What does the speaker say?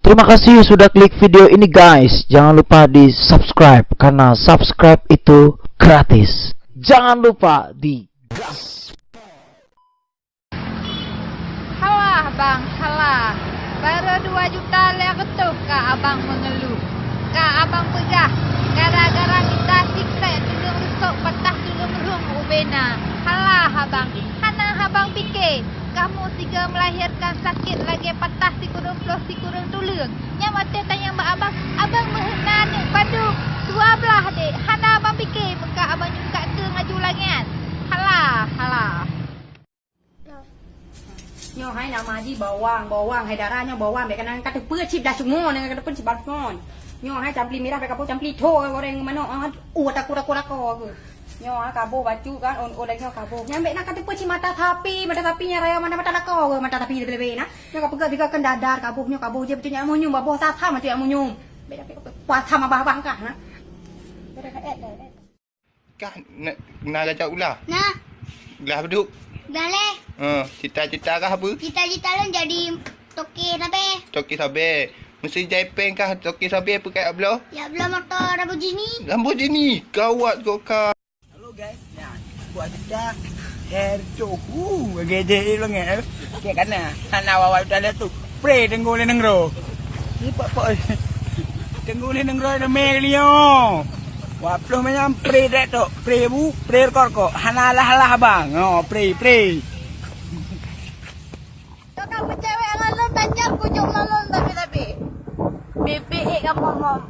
Terima kasih sudah klik video ini guys. Jangan lupa di subscribe karena subscribe itu gratis. Jangan lupa di gas. Halah bang, halah. Baru 2 juta leh ketuk kak abang mengeluh. Kak abang pegah. Gara-gara kita sikret tulung rusuk patah tulung rung ubena. Halah abang. Hana abang fikir. Kamu tiga melahirkan sakit lagi patah si kurung tulung. Yang mata tanya mbak abang. Abang menghena nek padu. Dua belah dek. Hana abang fikir. Muka abang juga ke ngaju langan. Halah, halah. Nyo hai nama ji bawang hai darahnya bawang be kanang kata peur chip dah semua dengan kata pun cibat fon. Nyo hai campli merah be kapo campli tho goreng mano uat aku ko ke. Nyo ha kabo baju kan on nyo kabo. Nyambe nak kata peur mata tapinya raya mana mata lako mata tapi lebih na. Nyo kapo tiga kan dadar kabo je betulnya amunyum babo sa tha mati amunyum. Be dak kuat sama babang kah ha. Be dak Kah nak ajak ulah. Nah, Ulah duduk. dah leh. Cita-cita kah apa? Cita-cita lah jadi toki tapi. Toki sabar. Mesti Jepang kah toki sabar pakai ablo? Ya belum motor Lamborghini. Lamborghini. Gawat kau kah. Halo guys, nah, buat kita herco, gede lo nggak? Kayak kan ya, anak awal tadi tu, pre tenggulin nengro, ni pak, tenggulin nengro ada melio, waplo macam pre dek tu, pre bu, pre kor, hanalah bang, oh pre. Kamu cewek lalu banyak kunjung lalu tapi. Bebek kamu mau.